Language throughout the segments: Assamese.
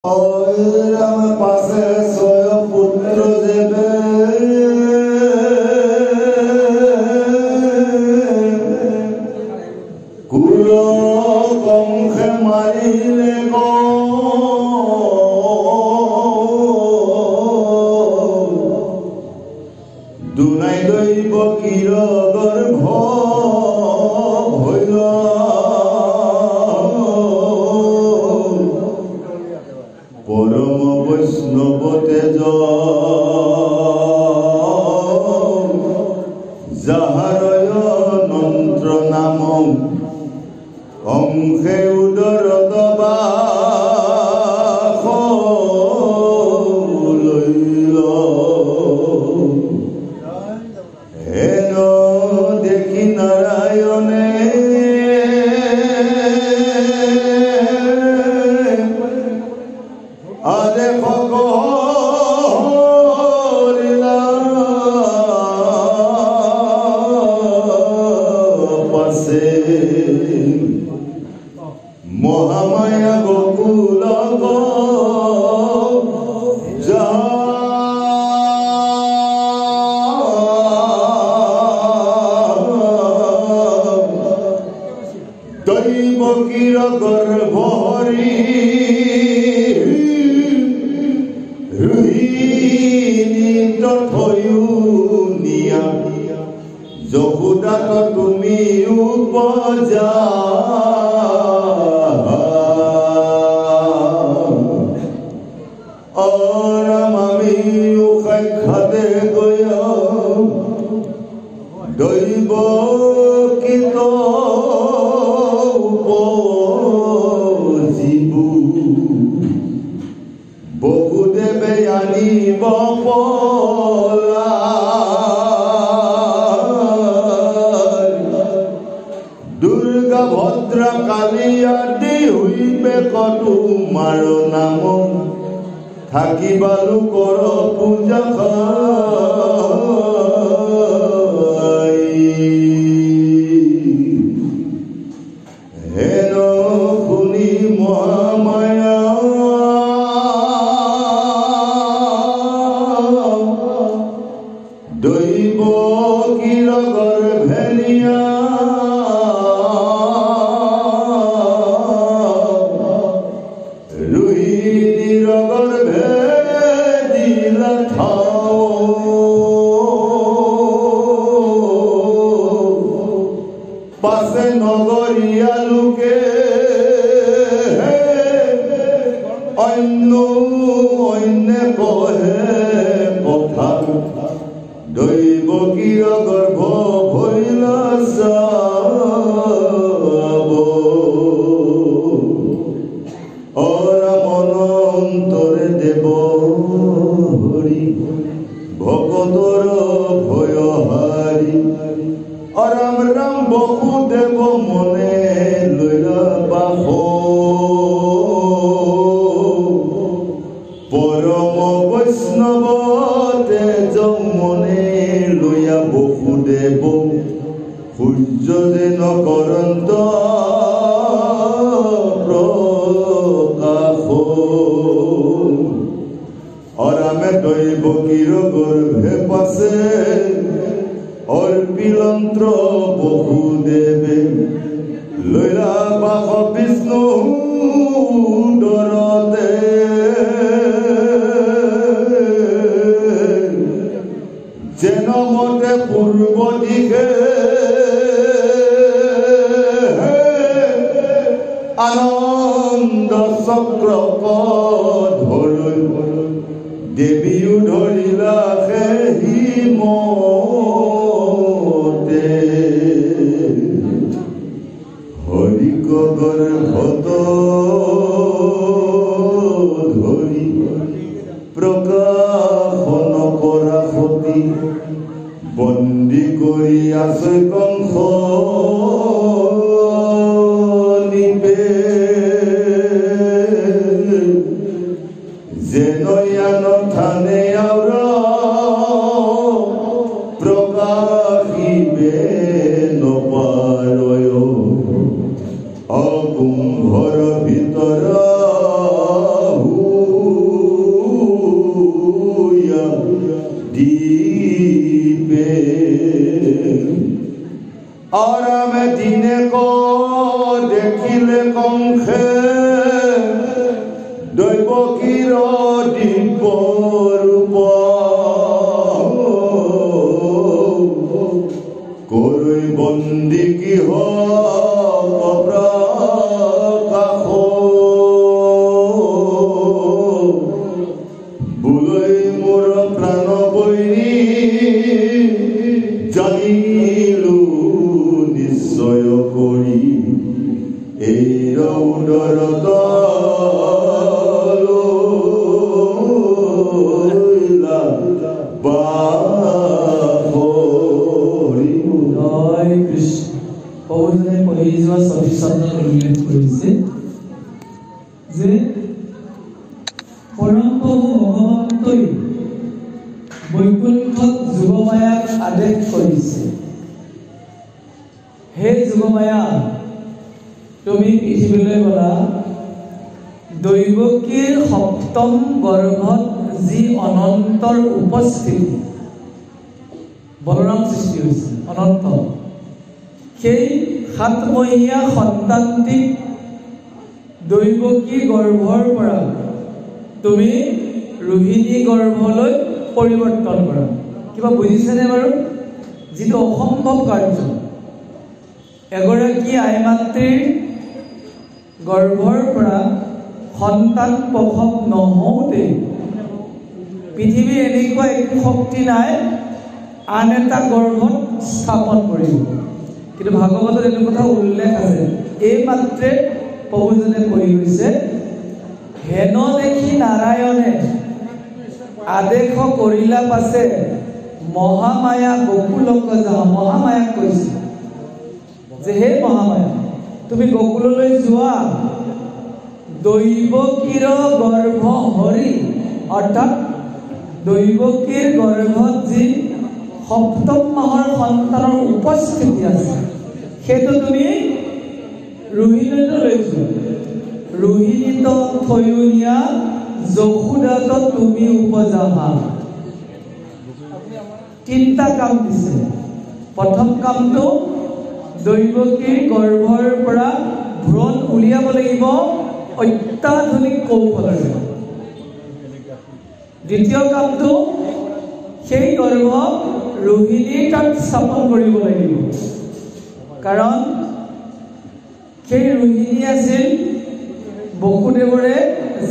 রাম পাশে সয় পুত্র দেবে কুল কংসে মারিলে দুনাই দৈব কির গর্ভ হইল পরম বৈষ্ণব তেজ যাহারয় নন্ত্র নাম অংশে উদর দবা লইল হেন দেখি নারায়ণে আরে ভগরিলা পাশে মহামায়া গোকুল দৈব কির গর্ভ হরি থয়ুনিয়া যহুদাত তুমি উপজা অরাম আমি খাদে গয় দৈব কিত উপজীবু বহুদেবে আনিব পলা দুর্গা ভদ্রা কালী আদি হইবে তোমার নাম থাকিবালু কর পূজা হেন শুনি মহামায়া দৈব কির গর্ভে নিয়া রুহিণীর গর্ভে দিলা ঠাও পাশে নগরিয়া লোকে অন্য কহে কথা দৈব কির গর্ভ হইল অরামন অন্তরে দেব হরি ভকতর ভয় হারি অরাম রাম বহু দেব মনে লইলা বাহ পরম বৈষ্ণব তেজ মনে লইয়া বহুদেব সূর্য যেন করন্ত প্রকাশ অরামে দৈব কির গর্ভে পাশে অর্পিলন্ত্র বহুদেবে লইলা বাহ বিষ্ণু ডরতে যেন মতে পূর্ব দিকে আনন্দ চক্র ধর দেবীও ধরিলা সেই মতে হৰি গৰ্ভত ধৰি প্ৰকাশন কৰা সতী বন্দী কৰি আছে কংস যেন থানে দেৱকীৰ দিব্য ৰূপ কৰৈ বন্দী কিহ প্ৰকাশ বুলৈ মোৰ প্ৰাণ বৈৰী জানিলো নিশ্চয় কৰি এই ৰৌদৰত বৈকুণ্ঠত যোগমায়াক আদেশ কৰিছে, হে যোগমায়া, তুমি পৃথিৱীলৈ গলা, দৈৱকীৰ সপ্তম গৰ্ভত যি অনন্তৰ উপস্থিতি বলৰাম সৃষ্টি হৈছিল অনন্ত, সেই 7 মহীয়া সন্তানটিক দৈৱকী গৰ্ভৰ পৰা তুমি ৰোহিণী গৰ্ভলৈ পৰিৱৰ্তন কৰা। কিবা বুজিছেনে বাৰু? যিটো অসম্ভৱ কাৰ্য, এগৰাকী আই মাতৃৰ গৰ্ভৰ পৰা সন্তান প্ৰসৱ নহওঁতে পৃথিৱীৰ এনেকুৱা একো শক্তি নাই আন এটা গৰ্ভত স্থাপন কৰিব। কিন্তু ভাগৱতত এইটো কথা উল্লেখ আছে, এই মাত্ৰে প্ৰভুজনে কৈ গৈছে, হেন দেখি নাৰায়ণে আদেশ কৰিলা পাছে মহামায়া গকুলক যাওঁ। মহামায়াক কৈছে যে হে মহামায়া, তুমি গকুললৈ যোৱা, দৈৱকীৰ গৰ্ভ হৰি, অৰ্থাৎ দৈৱকীৰ গৰ্ভত যি সপ্তম মাহৰ সন্তানৰ উপস্থিতি আছে সেইটো তুমি ৰোহিণীলৈ যোৱা। ৰোহিণীত থৈউনীয়া যশোদাত তুমি উপজাহা। 3টা কাম দিছে। প্ৰথম কামটো দৈৱকীৰ গৰ্ভৰ পৰা ভ্ৰণ উলিয়াব লাগিব অত্যাধুনিক কৌশলেৰে। দ্বিতীয় কামটো সেই গৰ্ভ ৰোহিণীৰ তাত স্থাপন কৰিব লাগিব, কাৰণ সেই ৰোহিণী আছিল বসুদেৱৰে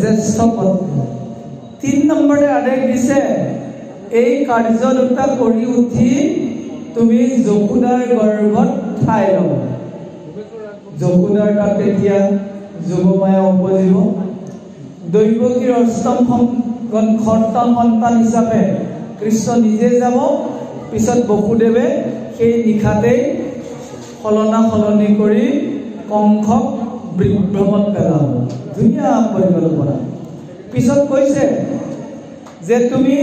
জ্যেষ্ঠ পত্নী। 3 নম্বৰে আদেশ দিছে, এই কাৰ্য দুটা কৰি উঠি তুমি যশোদাৰ গৰ্ভত ঠাই ল'বা। যশোদাৰ তাত তেতিয়া যোগমায়া উপজিব। দৈৱকীৰ অষ্টম সন্তান হিচাপে কৃষ্ণ নিজে যাব, পিছত বসুদেৱে সেই নিশাতেই সলনি কৰি কংসক বিভ্ৰমত পেলাব। ধুনীয়া পৰিকল্পনা। পিছত কৈছে যে তুমি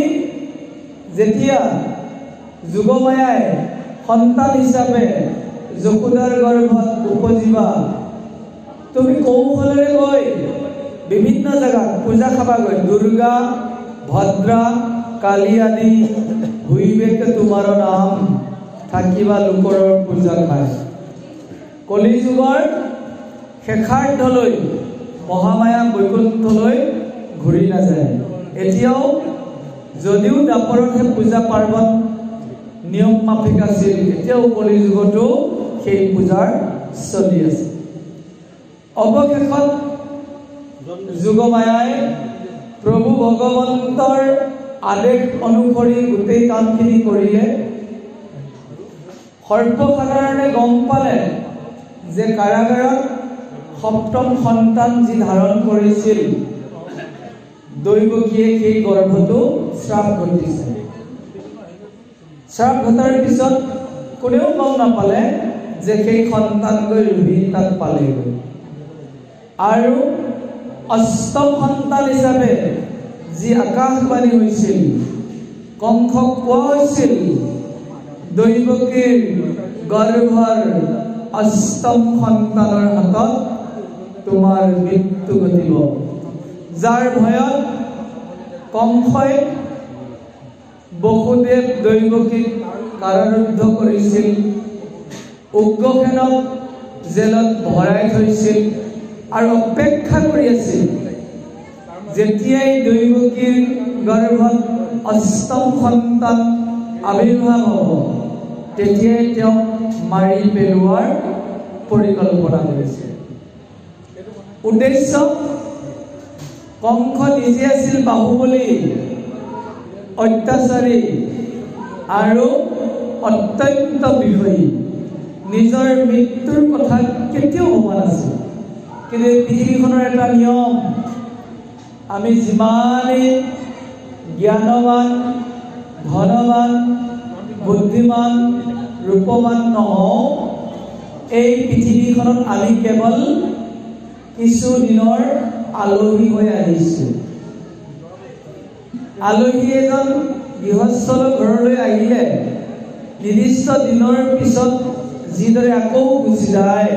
যেতিয়া যোগমায়াই সন্তান হিচাপে যশোদাৰ গৰ্ভত উপজিবা, তুমি কৌশলেৰে গৈ বিভিন্ন জেগাত পূজা খাবাগৈ। দুৰ্গা, ভদ্ৰা, কালী আদি হুইবেকে তোমাৰ নাম, থাকিবা লোকৰ পূজা খায়। কলিযুগৰ শেষাৰ্ধলৈ মহামায়া বৈকুণ্ঠলৈ ঘূৰি নাযায়। এতিয়াও যদিও দাপৰতহে পূজা পাৰ্বণ নিয়ম মাফিক আছিল, এতিয়াও কলিযুগতো সেই পূজাৰ চলি আছে। অৱশেষত যোগমায়াই প্ৰভু ভগৱন্তৰ আদেশ অনুসৰি গোটেই কামখিনি কৰিলে। সৰ্বসাধাৰণে গম পালে যে কাৰাগাৰত সপ্তম সন্তান যি ধাৰণ কৰিছিল দৈৱকীয়ে সেই গৰ্ভটো শ্ৰাপ ঘটিছে। শ্ৰাপ ঘটাৰ পিছত কোনেও গম নাপালে যে সেই সন্তান গৈ ৰোহিণী তাত পালেগৈ। আৰু অষ্টম সন্তান হিচাপে যি আকাশবাণী হৈছিল, কংসক কোৱা হৈছিল দৈৱকীৰ গৰ্ভৰ অষ্টম সন্তানৰ হাতত তোমাৰ মৃত্যু ঘটিব, যাৰ ভয়ত কংসই বসুদেৱ দৈৱকীক কাৰাৰুদ্ধ কৰিছিল, উগ্ৰসেনক জেলত ভৰাই থৈছিল আৰু অপেক্ষা কৰি আছিল যেতিয়াই দৈৱকীৰ গৰ্ভত অষ্টম সন্তান আবিৰ্ভাৱ হ'ব তেতিয়াই তেওঁক মাৰি পেলোৱাৰ পৰিকল্পনা কৰিছে। উদ্দেশ্য, কংস নিজে আছিল বাহুবলী, অত্যাচাৰী আৰু অত্যন্ত বিষয়ী। নিজৰ মৃত্যুৰ কথা কেতিয়াও ভবা নাছিল। কিন্তু এই পৃথিৱীখনৰ এটা নিয়ম, আমি যিমানেই জ্ঞানৱান, ধনৱান, বুদ্ধিমান, ৰূপৱান নহওঁ, এই পৃথিৱীখনত আমি কেৱল কিছু দিনৰ আলহী হৈ আহিছোঁ। আলহী এজন গৃহস্থৰ ঘৰলৈ আহিলে নিৰ্দিষ্ট দিনৰ পিছত যিদৰে আকৌ গুচি যায়,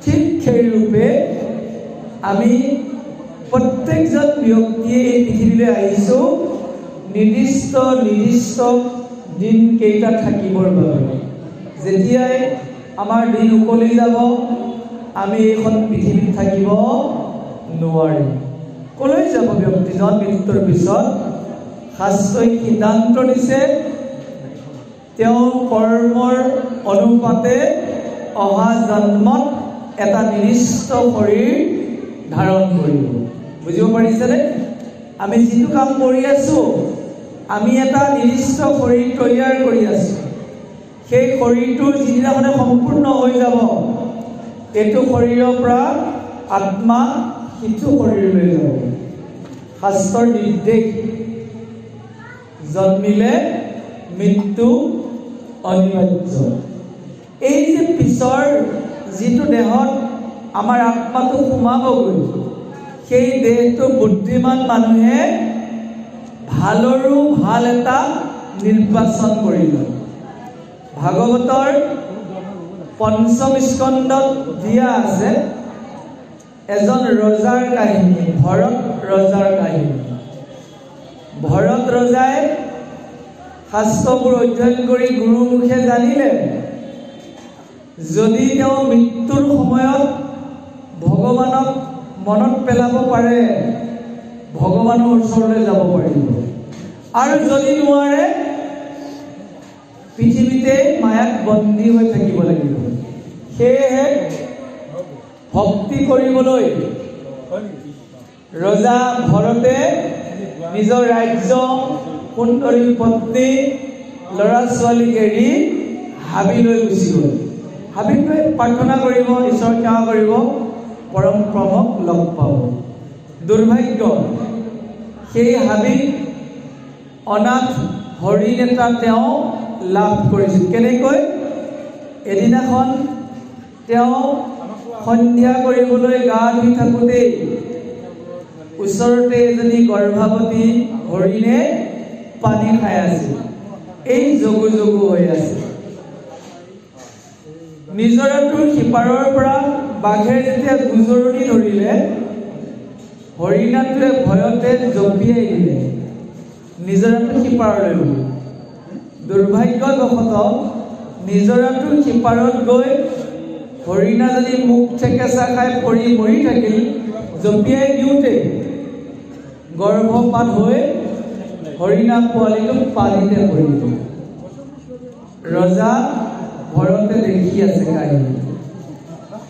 ঠিক সেইৰূপে আমি প্ৰত্যেকজন ব্যক্তিয়ে এই পৃথিৱীলৈ আহিছোঁ নিৰ্দিষ্ট দিন কেইটা থাকিবৰ বাবে। যেতিয়াই আমাৰ দিন উকলি যাব, আমি এইখন পৃথিৱীত থাকিব নোৱাৰিম। কলৈ যাব ব্যক্তিজন মৃত্যুৰ পিছত? শাস্ত্ৰই সিদ্ধান্ত দিছে তেওঁৰ কৰ্মৰ অনুপাতে অহা জন্মত এটা নিৰ্দিষ্ট শৰীৰ ধাৰণ কৰিব। বুজিব পাৰিছেনে? আমি যিটো কাম কৰি আছোঁ, আমি এটা নিৰ্দিষ্ট শৰীৰ তৈয়াৰ কৰি আছোঁ। সেই শৰীৰটো যিদিনাখনে সম্পূৰ্ণ হৈ যাব, এইটো শৰীৰৰ পৰা আত্মা সিটো শৰীৰলৈ যাব। শাস্ত্ৰৰ নিৰ্দেশ, জন্মিলে মৃত্যু অনিবাৰ্য। এই যে পিছৰ যিটো দেহত আমাৰ আত্মাটো সোমাবগৈ, সেই দেহটো বুদ্ধিমান মানুহে ভালৰো ভাল এটা নিৰ্বাচন কৰি লয়। ভাগৱতৰ পঞ্চম স্কন্ধত দিয়া আছে এজন ৰজাৰ কাহিনী, ভৰত ৰজাৰ কাহিনী। ভৰত ৰজাই শাস্ত্ৰবোৰ অধ্যয়ন কৰি গুৰুমুখে জানিলে যদি তেওঁ মৃত্যুৰ সময়ত ভগৱানক মনত পেলাব পাৰে, ভগৱানৰ ওচৰলৈ যাব পাৰিব, আৰু যদি নোৱাৰে পৃথিৱীতে মায়াত বন্দী হৈ থাকিব লাগিব। সেয়েহে ভক্তি কৰিবলৈ ৰজা ভৰতে নিজৰ ৰাজ্য, সুন্দৰী পত্নী, ল'ৰা ছোৱালীক এৰি হাবিলৈ গুচি গ'ল। হাবিত গৈ প্ৰাৰ্থনা কৰিব, ঈশ্বৰ সেৱা কৰিব, পৰম ব্ৰহ্মক লগ পাব। দুৰ্ভাগ্য, সেই হাবিত অনাথ হৰিণ এটা তেওঁ লাভ কৰিছিল। কেনেকৈ? এদিনাখন তেওঁ সন্ধিয়া কৰিবলৈ গা ধুই থাকোঁতেই ওচৰতে এজনী গৰ্ভৱতী হৰিণে পানী খাই আছিল। এই জগু জগু হৈ আছে। নিজৰাটোৰ সিপাৰৰ পৰা বাঘে যেতিয়া গুজৰণি ধৰিলে, হৰিণাটোৱে ভয়তে জঁপিয়াই দিলে নিজৰাটোৰ সিপাৰলৈ গ'ল। দুৰ্ভাগ্যবশতঃ নিজৰাটোৰ সিপাৰত গৈ হৰিণাজনী মুখ ঠেকেচা খাই পৰি মৰি থাকিল। জঁপিয়াই দিওঁতে গৰ্ভপাত হৈ হৰিণা পোৱালিটো পানীতে পৰিল। ৰজা ভৰতে দেখি আছে কাহিনী।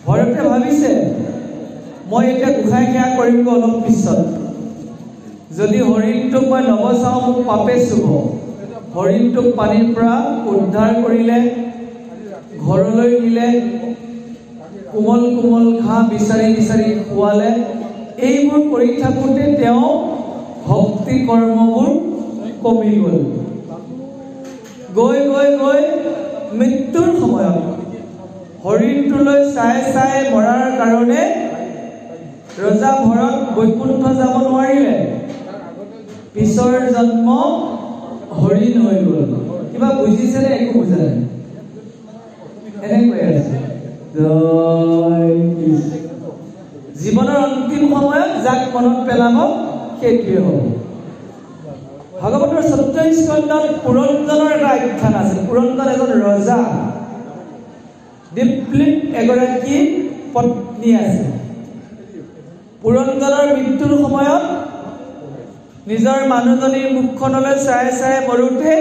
ভৰতে ভাবিছে, মই এতিয়া গোসাঁই সেৱা কৰিম অলপ পিছত, যদি হৰিণটোক মই নবচাওঁ মোক পাপে চুব। হৰিণটোক পানীৰ পৰা উদ্ধাৰ কৰিলে, ঘৰলৈ নিলে, কোমল কোমল ঘাঁহ বিচাৰি বিচাৰি খোৱালে। এইবোৰ কৰি থাকোঁতে তেওঁ ভক্তি কৰ্মবোৰ কমি গ'ল। গৈ গৈ গৈ মৃত্যুৰ সময়ত হৰিণটোলৈ চাই চাই মৰাৰ কাৰণে ৰজা ভৰত বৈকুণ্ঠ যাব নোৱাৰিলে। পিছৰ জন্ম হৰিণ হৈ গ'ল। কিবা বুজিছেনে? একো বুজা নাই। এনেকৈ আছে। জীৱনৰ অন্তিম সময়ত যাক মনত পেলাব সেইটোৱে হ'ব। ভাগৱতৰ ১৪ স্কন্ধত পুৰঞ্জনৰ এটা আখ্যান আছে। পুৰঞ্জন এজন ৰজা, দীপ্লিপ এগৰাকী পত্নী আছে। পুৰন্দৰৰ মৃত্যুৰ সময়ত নিজৰ মানুহজনীৰ মুখখনলৈ চাই চাই মৰোতে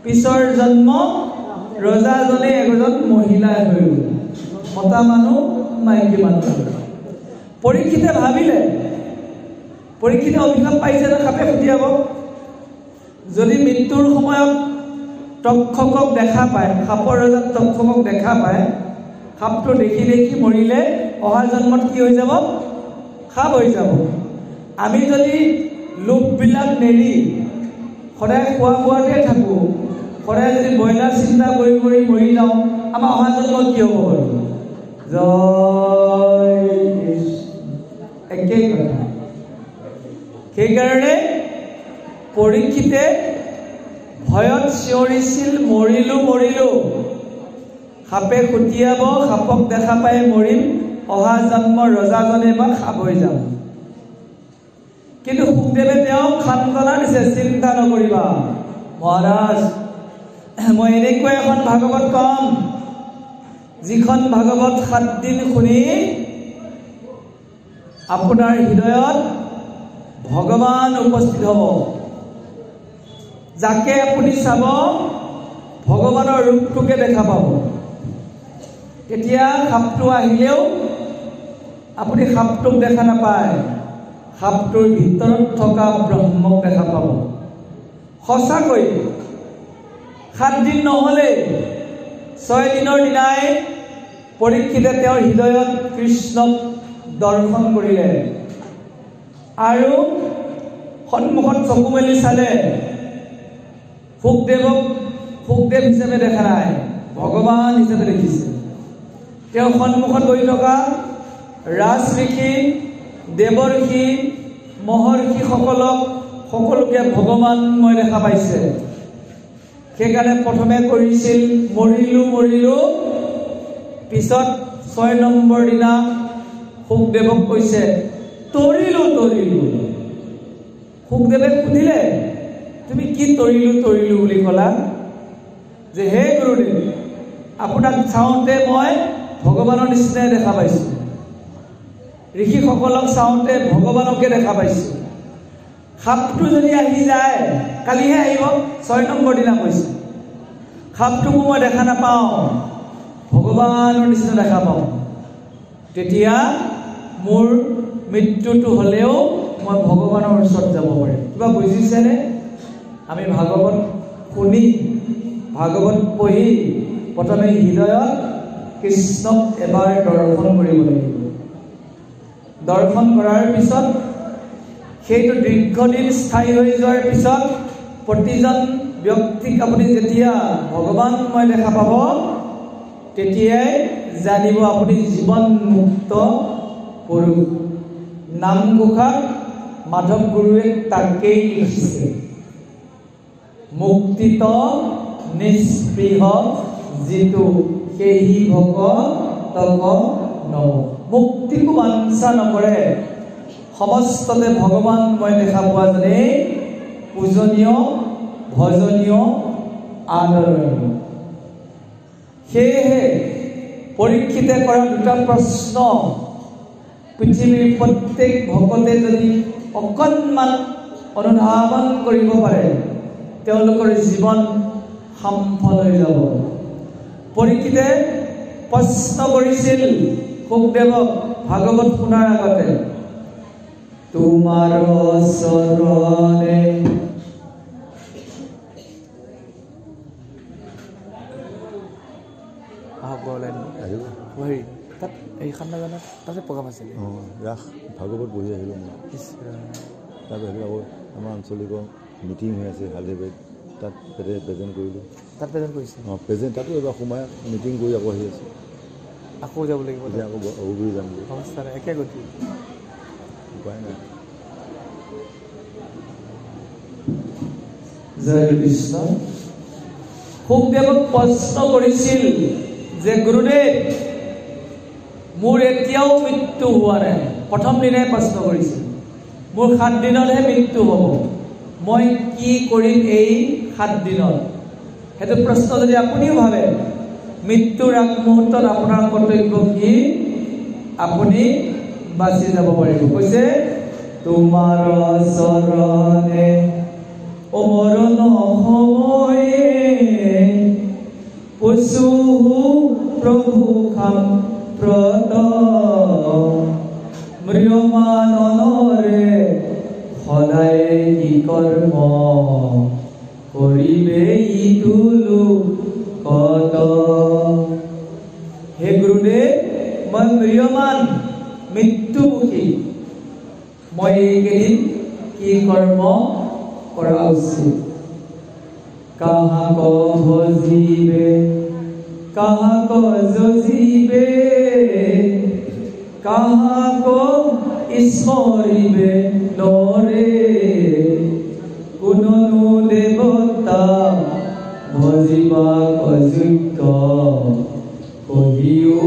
পিছৰ জন্ম ৰজাজনে এজন মহিলা হৈ গ'ল, মতা মানুহ মাইকী মানুহ। পৰীক্ষিতে ভাবিলে, পৰীক্ষিতে অভিশাপ পাইছে যে সাপে খুটিয়াব। যদি মৃত্যুৰ সময়ত তক্ষকক দেখা পায়, সাপৰ ৰজাত তক্ষকক দেখা পায়, সাপটো দেখি দেখি মৰিলে অহা জন্মত কি হৈ যাব? সাপ হৈ যাব। আমি যদি লোভবিলাক নেৰি সদায় খোৱা বোৱাতে থাকোঁ, সদায় যদি ব্ৰইলাৰ চিন্তা কৰি কৰি মৰি যাওঁ, আমাৰ অহা জন্মত কি হ'ব বাৰু? জয় কৃষ্ণ। একেই কথা। সেইকাৰণে পৰীক্ষিতে ভয়ত চিঞৰিছিল, মৰিলো মৰিলো, সাপে খুটিয়াব, সাপক দেখা পাই মৰিম, অহা জন্ম ৰজাজনে বা সাপ হৈ যাম। কিন্তু সুখদেৱে তেওঁক সান্তনা দিছে, চিন্তা নকৰিবা মহাৰাজ, মই এনেকুৱা এখন ভাগৱত কম, যিখন ভাগৱত 7 দিন শুনি আপোনাৰ হৃদয়ত ভগৱান উপস্থিত হ'ব। যাকে আপুনি চাব ভগৱানৰ ৰূপটোকে দেখা পাব। তেতিয়া সাপটো আহিলেও আপুনি সাপটোক দেখা নাপায়, সাপটোৰ ভিতৰত থকা ব্ৰহ্মক দেখা পাব। সঁচাকৈ 7 দিন নহ'লে 6 দিনৰ দিনাই পৰীক্ষিতে তেওঁৰ হৃদয়ত কৃষ্ণক দৰ্শন কৰিলে আৰু সন্মুখত চকু মেলি চালে, সুখদেৱক সুখদেৱ হিচাপে দেখা নাই, ভগৱান হিচাপে দেখিছে। তেওঁ সন্মুখত বহি থকা ৰাজঋষি, দেৱৰ্ষি, মহৰ্ষিসকলক সকলোকে ভগৱান মই দেখা পাইছে। সেইকাৰণে প্ৰথমে কৰিছিল মৰিলো মৰিলো, পিছত 6 নম্বৰ দিনা সুখদেৱক কৈছে তৰিলো তৰিলো। সুখদেৱে সুধিলে, তুমি কি তৰিলো তৰিলো বুলি ক'লা? যে হে গুৰুদেৱ, আপোনাক চাওঁতে মই ভগৱানৰ নিচিনাই দেখা পাইছোঁ, ঋষিসকলক চাওঁতে ভগৱানকে দেখা পাইছোঁ। সাপটো যদি আহি যায়, কালিহে আহিব, 6 নম্বৰ দিনা কৈছে, সাপটোকো মই দেখা নাপাওঁ, ভগৱানৰ নিচিনা দেখা পাওঁ। তেতিয়া মোৰ মৃত্যুটো হ'লেও মই ভগৱানৰ ওচৰত যাব পাৰিম। কিবা বুজিছেনে? আমি ভাগৱত শুনি, ভাগৱত পঢ়ি প্ৰথমে হৃদয়ত কৃষ্ণক এবাৰ দৰ্শন কৰিব লাগিব। দৰ্শন কৰাৰ পিছত সেইটো দীৰ্ঘদিন স্থায়ী হৈ যোৱাৰ পিছত প্ৰতিজন ব্যক্তিক আপুনি যেতিয়া ভগৱান মই দেখা পাব, তেতিয়াই জানিব আপুনি জীৱন মুক্ত পুৰুষ। নামঘোষাত মাধৱ গুৰুৱে তাকেই লিখিছে, মুক্তিত নিস্পৃহ যিটো সেহি ভকতক নম। মুক্তিকো বাঞ্ছা নকৰে, সমস্ততে ভগৱান মই দেখা পোৱা জনে পূজনীয়, ভজনীয়, আদৰণীয়। সেয়েহে পৰীক্ষিতে কৰা 2টা প্ৰশ্ন পৃথিৱীৰ প্ৰত্যেক ভকতে যদি অকণমান অনুধাৱন কৰিব পাৰে, তেওঁলোকৰ জীৱন সফল হৈ যাব। পৰীক্ষিতে প্ৰশ্ন কৰিছিল সুখদেৱক ভাগৱত শুনাৰ আগতে, তোমাৰ চৰণে তাত এইখন নাজানাত তাতে প্ৰগ্ৰাম আছিলে, ৰাস ভাগৱত বহি আহিলোঁ মই। তাত আহিলোঁ আকৌ আমাৰ আঞ্চলিক মিটিং হৈ আছে হালধিবাৰীত, তাত প্ৰেজেণ্ট কৰিলোঁ। তাত প্ৰেজেণ্ট কৰিছে? প্ৰেজেণ্ট তাতো এবাৰ সোমাই মিটিং কৰি আকৌ আহি আছোঁ। আকৌ যাব লাগিব, এতিয়া আকৌ অগুৰি যাম বুলি অৱস্থা নাই, একে গতি, উপায় নাই। জয় কৃষ্ণ। সুখদেৱক প্ৰশ্ন কৰিছিল যে গুৰুদেৱ, মোৰ এতিয়াও মৃত্যু হোৱা নাই। প্ৰথম দিনাই প্ৰশ্ন কৰিছিল, মোৰ 7 দিনতহে মৃত্যু হ'ব, মই কি কৰিম এই 7 দিনত? সেইটো প্ৰশ্ন যদি আপুনিও ভাবে, মৃত্যুৰ আগমুহূৰ্তত আপোনাৰ কৰ্তব্য কি? আপুনি বাচি যাব পাৰিব কৈছে তোমাৰ চৰণে অমৰণ সময়ে পশু প্ৰভু খাম প্ৰত মৃয়মানৰে সদায় কি কৰ্ম কৰিবে ইতুলো কত হে গুৰুদেৱ মই মৃয়মান মৃত্যুমুখী মই এইকেইদিন কি কৰ্ম কৰা উচিত কাহাক ভজিবে কাহাক যজিবে কাহাক স্মৰিবে নৰে কোননো দেৱতা ভজিবা অযোগ্য কহিও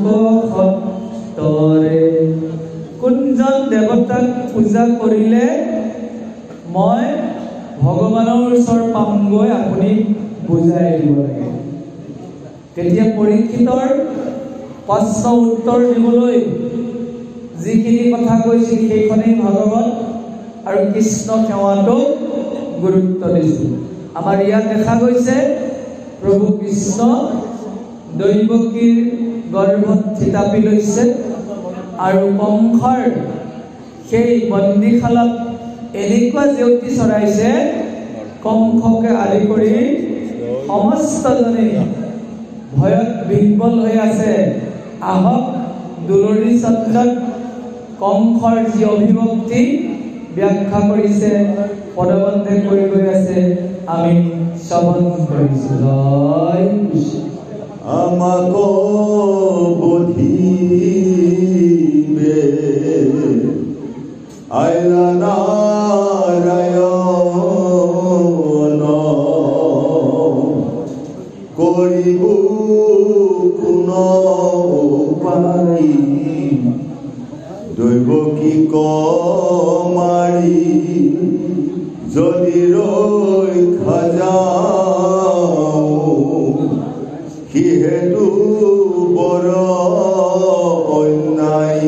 মুখ তৰে কোনজন দেৱতাক পূজা কৰিলে মই ভগৱানৰ ওচৰ পামগৈ আপুনি বুজাই দিব লাগে তেতিয়া পৰীক্ষিতৰ প্ৰশ্ন উত্তৰ দিবলৈ যিখিনি কথা কৈছিল সেইখনেই ভাগৱত আৰু কৃষ্ণ সেৱাটো গুৰুত্ব দিছিল আমাৰ ইয়াত দেখা গৈছে প্ৰভু কৃষ্ণ দৈৱকীৰ গৰ্ভত থিতাপি লৈছে আৰু কংসৰ সেই বন্দীশালাত এনেকুৱা জেউতি চৰাইছে কংসকে আদি কৰি সমস্তজনে ভয়ত বিহ্বল হৈ আছে আহক দুলৰী চন্দ্ৰত কংসৰ যি অভিভক্তি ব্যাখ্যা কৰিছে পদবন্ধে কৰি গৈ আছে আমি শ্ৰৱণ কৰিছো জয় কৃষ্ণ আমাক বধিবে আইলা নাৰায়ণ কৰিব কোন উপায় দৈৱকী মাৰি যদি ৰক্ষা যাওঁ কিহেতু বৰ অন্যায়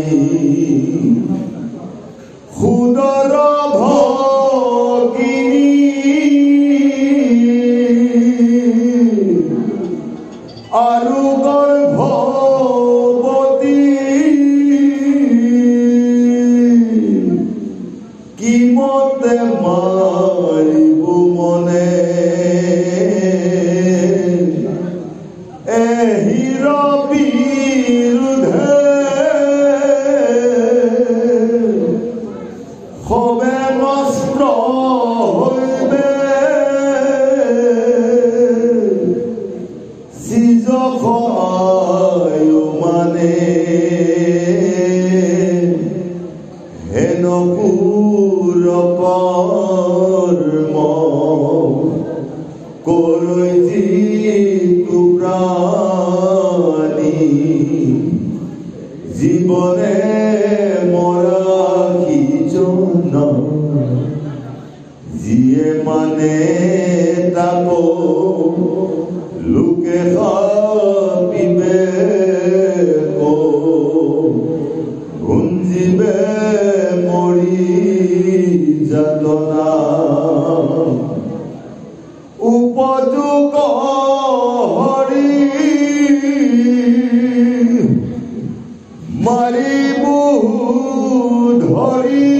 সুদৰ ভগিনী আৰু গৰ্ভৱতী কিমতে মাৰিব মনে এহিৰ বিৰুদ্ধে সবে নষ্ট হৈবে সিজখায় মানে হেনকুৰ কৰ্ম কৰৈ যিটো প্ৰাণী জীৱনে মৰা সিজন যিয়ে মানে তাক লোকে ভাবিবে গুঞ্জিবে মৰি যাতনা উপযোগ হৰি মাৰিব ধৰি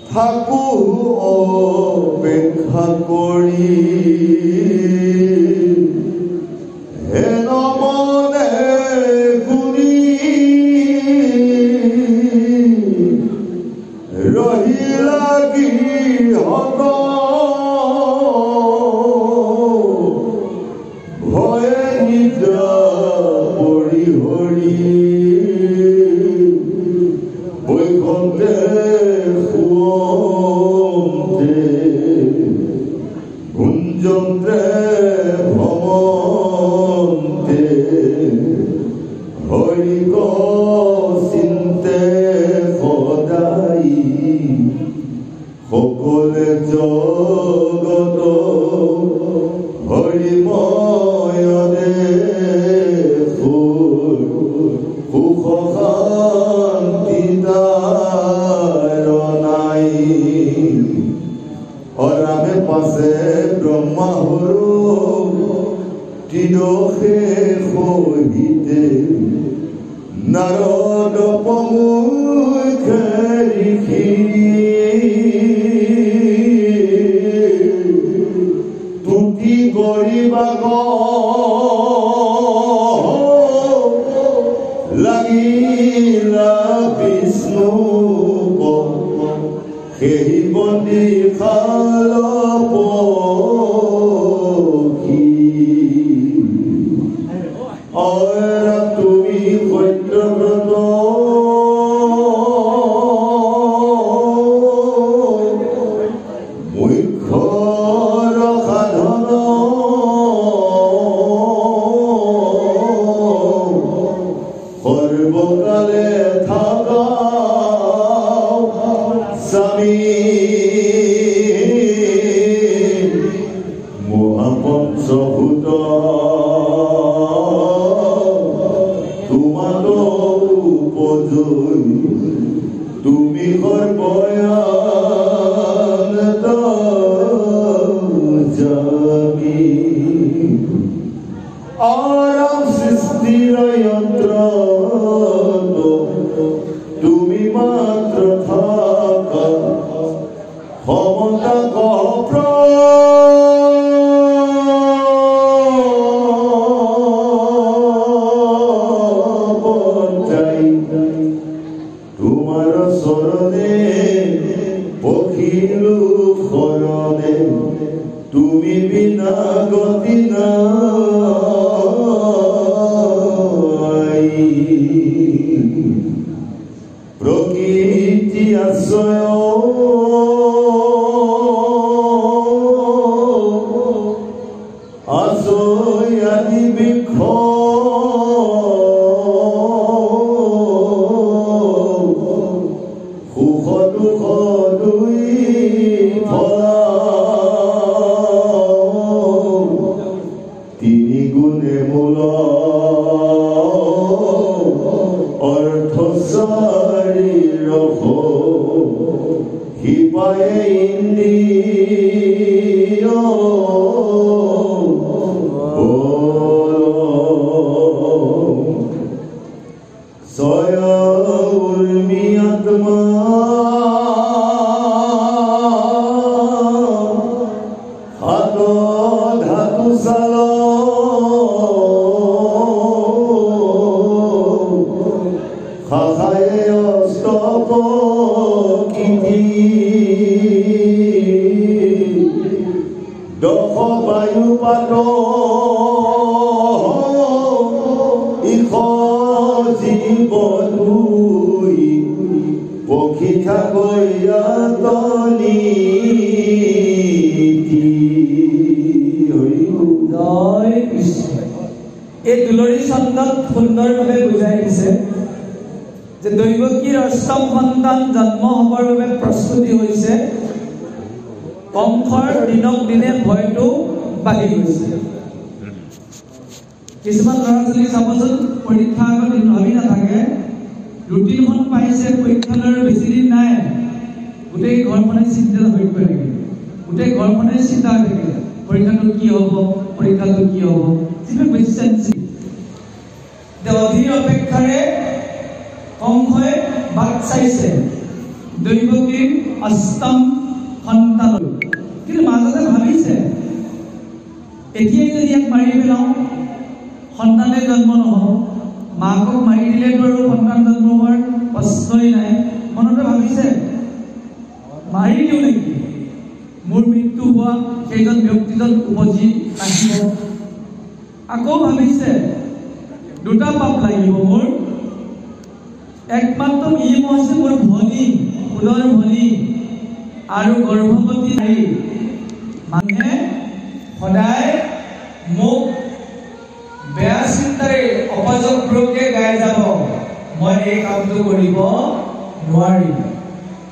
থাকো অপেক্ষা কৰি হেন মনে গুণি নাৰদ পমুখে লিখি তুতি গৰিবাক লাগিলা বিষ্ণু সেই বন্দি খাল পখি তুমি সত্যব্ৰত মুখ্যৰ সাধন সৰ্বকালে থাকা স্বামী মহাপঞ্চভূত তোমার উপজয় তুমি সর্বয়ানত জামি আরাম সৃষ্টির যন্ত্র তুমি মাত্র থাকা ক্ষমতা তোমার শরণে পখিলু শরণে তুমি বিনা গতি নাই প্রকৃতি আশ্রয় আশ্রয় আদি বৃক্ষ সুখ দুখ দুই ফলা তিনি গুণে মূল অৰ্থচাৰী ৰস শিপায়ে ইন্দ্ৰিয় সয় উৰ্মি আত্মা হাত ধাতু চাল খাখায়ে অস্তপ কীৰ্তি দশ বায়ুপাত ইষ জীৱ দুই পক্ষী থাকৈয়াতনি জয় কৃষ্ণ। এই দুলৰী চন্দত সুন্দৰভাৱে বুজাই দিছে যে দৈৱকীৰ অষ্টম সন্তান জন্ম হ'বৰ বাবে প্ৰস্তুতি হৈছে। কংসৰ দিনক দিনে ভয়টো বাঢ়ি গৈছে। কিছুমান ল'ৰা ছোৱালী চাবচোন, পৰীক্ষা আগত ভাবি নাথাকে, ৰুটিনখন পাইছে, পৰীক্ষালৈ বেছি দিন নাই, গোটেই ঘৰখনে চিন্তা হৈ পৰি থাকে, গোটেই ঘৰখনে চিন্তা হৈ থাকে, পৰীক্ষাটো কি হ'ব, পৰীক্ষাটো কি হ'ব। যিটো বেছি অধীৰ অপেক্ষাৰে কংসই বাট চাইছে দৈৱকীৰ অষ্টম সন্তানলৈ, কিন্তু মাজতে ভাবিছে এতিয়াই যদি ইয়াক মাৰি পেলাওঁ সন্তানে জন্ম নহ'ব, মাকক মাৰি দিলেতো আৰু সন্তান জন্ম হোৱাৰ প্ৰশ্নই নাই। মনতে ভাবিছে মাৰি দিওঁ নেকি, মোৰ মৃত্যু হোৱা সেইজন ব্যক্তিজন উপজি নাহিব। আকৌ ভাবিছে দুটা পাপ লাগিব মোৰ, একমাত্ৰ ই হৈছে মোৰ ভনী, ফুলৰ ভনী আৰু গৰ্ভৱতী নাৰী। মানুহে সদায় মোক বেয়া চিন্তাৰে অপযগ্ৰকে গাই যাব, মই এই কামটো কৰিব নোৱাৰিম।